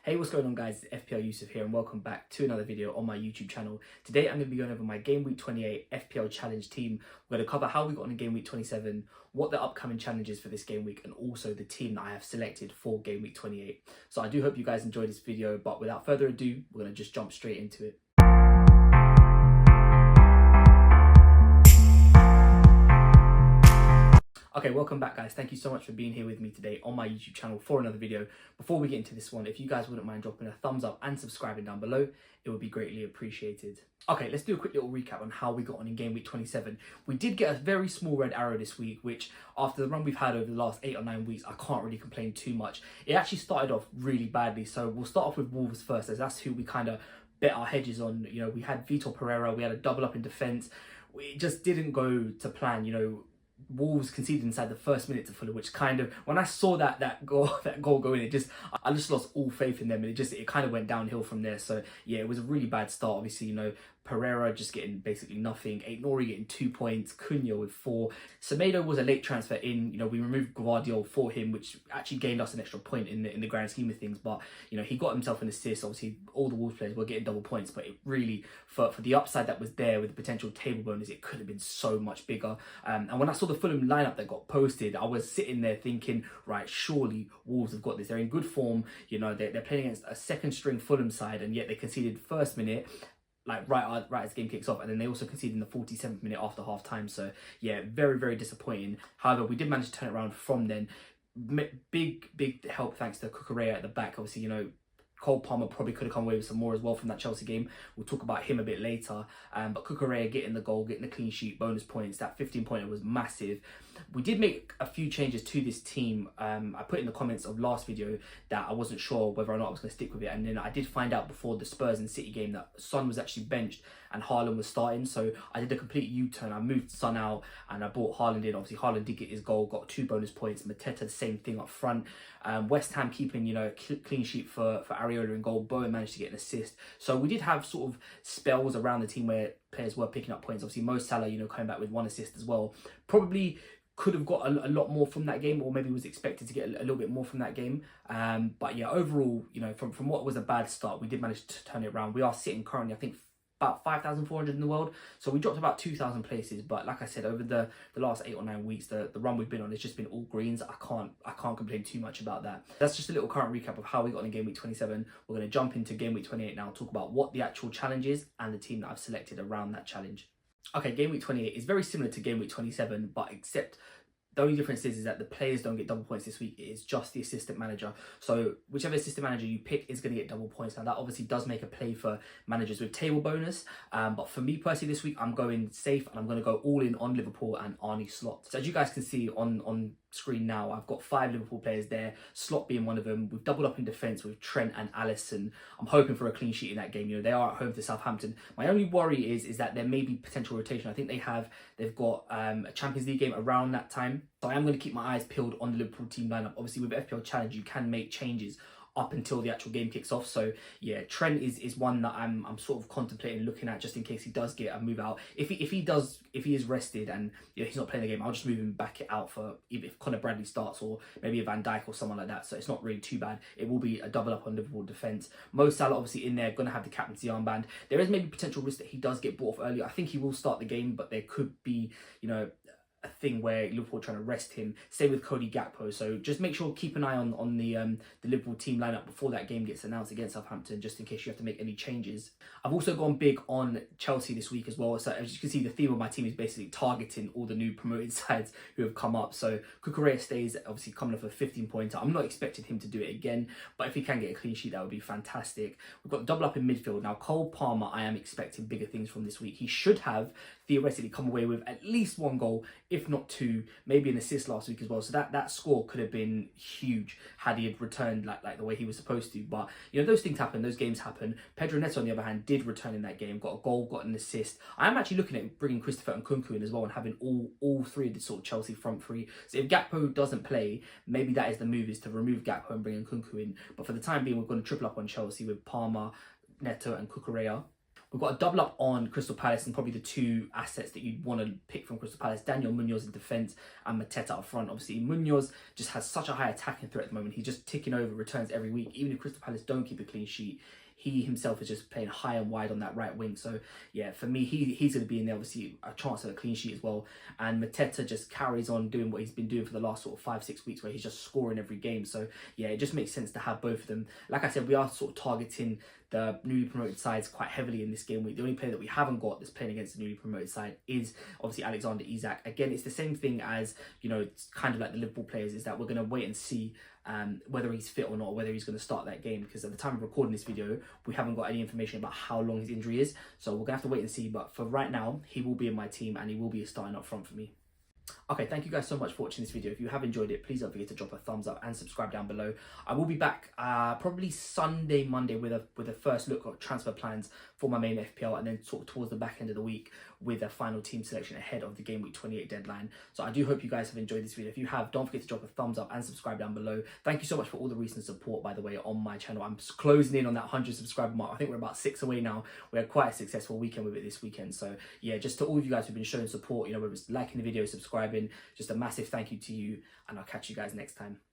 Hey, what's going on guys? It's FPL Yusuf here and welcome back to another video on my YouTube channel. Today I'm going to be going over my Game Week 28 FPL Challenge team. We're going to cover how we got on in Game Week 27, what the upcoming challenge is for this game week, and also the team that I have selected for Game Week 28. So I do hope you guys enjoyed this video, but without further ado, we're going to just jump straight into it. Okay, welcome back guys. Thank you so much for being here with me today on my YouTube channel for another video. Before we get into this one, if you guys wouldn't mind dropping a thumbs up and subscribing down below, it would be greatly appreciated. Okay, let's do a quick little recap on how we got on in Game Week 27. We did get a very small red arrow this week, which after the run we've had over the last 8 or 9 weeks, I can't really complain too much. It actually started off really badly, so we'll start off with Wolves first, as that's who we kind of bet our hedges on. You know, we had Vitor Pereira, we had a double up in defence. It just didn't go to plan, you know. Wolves conceded inside the first minute to Fulham, which kind of, when I saw that goal go in, I just lost all faith in them, and it kind of went downhill from there. So yeah, it was a really bad start. Obviously, you know, Pereira just getting basically nothing, Nori getting 2 points, Cunha with 4. Semedo was a late transfer in. You know, we removed Guardiola for him, which actually gained us an extra point in the grand scheme of things. But you know, he got himself an assist. Obviously, all the Wolves players were getting double points, but it really, for the upside that was there with the potential table bonus, it could have been so much bigger. And when I saw the Fulham lineup that got posted, I was sitting there thinking, right, surely Wolves have got this. They're in good form. You know, they're playing against a second string Fulham side, and yet they conceded first minute, like right as game kicks off, and then they also conceded in the 47th minute after half time. So yeah, very disappointing. However, we did manage to turn it around from then. Big help thanks to Cucurella at the back. Obviously, you know, Cole Palmer probably could have come away with some more as well from that Chelsea game. We'll talk about him a bit later. But Cucurella getting the goal, getting the clean sheet, bonus points, that 15-pointer was massive. We did make a few changes to this team. I put in the comments of last video that I wasn't sure whether or not I was going to stick with it. And then I did find out before the Spurs and City game that Son was actually benched and Haaland was starting. So I did a complete U-turn. I moved Son out and I brought Haaland in. Obviously, Haaland did get his goal, got 2 bonus points. Mateta, the same thing up front. West Ham keeping, you know, clean sheet for Areola in goal. Bowen managed to get an assist. So we did have sort of spells around the team where players were picking up points. Obviously, Mo Salah, you know, coming back with 1 assist as well. Probably could have got a lot more from that game, or maybe was expected to get a little bit more from that game. But yeah, overall, you know, from what was a bad start, we did manage to turn it around. We are sitting currently, I think, about 5,400 in the world, so we dropped about 2,000 places. But like I said, over the last 8 or 9 weeks, the run we've been on, it's just been all greens. I can't complain too much about that. That's just a little current recap of how we got in Game Week 27. We're going to jump into Game Week 28 now, talk about what the actual challenge is and the team that I've selected around that challenge. Okay, Game Week 28 is very similar to Game Week 27, but except the only difference is that the players don't get double points this week. It is just the assistant manager. So whichever assistant manager you pick is going to get double points. Now that obviously does make a play for managers with table bonus. But for me personally this week, I'm going safe and I'm going to go all in on Liverpool and Arnie Slot. So as you guys can see on screen now, I've got 5 Liverpool players there, Slot being one of them. We've doubled up in defence with Trent and Alisson. I'm hoping for a clean sheet in that game. You know, they are at home to Southampton. My only worry is that there may be potential rotation. I think they've got a Champions League game around that time. So I am going to keep my eyes peeled on the Liverpool team lineup. Obviously with FPL Challenge, you can make changes up until the actual game kicks off. So yeah, Trent is one that I'm sort of contemplating looking at, just in case he does get a move out. If he is rested and you know, he's not playing the game, I'll just move him back out for if Conor Bradley starts, or maybe a Van Dijk or someone like that. So it's not really too bad. It will be a double up on Liverpool defence. Mo Salah obviously in there, going to have the captaincy armband. There is maybe potential risk that he does get brought off early. I think he will start the game, but there could be, you know, a thing where Liverpool are trying to rest him. Same with Cody Gakpo. So just make sure, keep an eye on the Liverpool team lineup before that game gets announced against Southampton, just in case you have to make any changes. I've also gone big on Chelsea this week as well. So as you can see, the theme of my team is basically targeting all the new promoted sides who have come up. So Cucurella stays, obviously coming off a 15-pointer. I'm not expecting him to do it again, but if he can get a clean sheet, that would be fantastic. We've got double up in midfield. Now, Cole Palmer, I am expecting bigger things from this week. He should have theoretically come away with at least 1 goal, if not 2, maybe an assist last week as well. So that score could have been huge had he had returned like the way he was supposed to. But you know, those things happen, those games happen. Pedro Neto, on the other hand, did return in that game, got a goal, got an assist. I am actually looking at bringing Christopher and Nkunku in as well, and having all 3 of the sort of Chelsea front 3. So if Gakpo doesn't play, maybe that is the move, is to remove Gakpo and bring Nkunku in. But for the time being, we're going to triple up on Chelsea with Palmer, Neto and Cucurella. We've got a double up on Crystal Palace, and probably the two assets that you'd want to pick from Crystal Palace: Daniel Munoz in defence and Mateta up front. Obviously, Munoz just has such a high attacking threat at the moment. He's just ticking over returns every week. Even if Crystal Palace don't keep a clean sheet, he himself is just playing high and wide on that right wing. So yeah, for me, he's going to be in there. Obviously, a chance at a clean sheet as well. And Mateta just carries on doing what he's been doing for the last sort of 5-6 weeks, where he's just scoring every game. So yeah, it just makes sense to have both of them. Like I said, we are sort of targeting the newly promoted sides quite heavily in this game week. The only player that we haven't got that's playing against the newly promoted side is obviously Alexander Isak. Again, it's the same thing as, you know, it's kind of like the Liverpool players, is that we're going to wait and see whether he's fit or not, or whether he's going to start that game, because at the time of recording this video, we haven't got any information about how long his injury is. So we're going to have to wait and see. But for right now, he will be in my team and he will be starting up front for me. Okay, thank you guys so much for watching this video. If you have enjoyed it, please don't forget to drop a thumbs up and subscribe down below. I will be back probably Sunday, Monday with a first look at transfer plans for my main FPL, and then sort of towards the back end of the week with a final team selection ahead of the game week 28 deadline. So I do hope you guys have enjoyed this video. If you have, don't forget to drop a thumbs up and subscribe down below. Thank you so much for all the recent support, by the way, on my channel. I'm closing in on that 100 subscriber mark. I think we're about 6 away now. We had quite a successful weekend with it this weekend. So yeah, just to all of you guys who've been showing support, you know, whether it's liking the video, subscribing, just a massive thank you to you, and I'll catch you guys next time.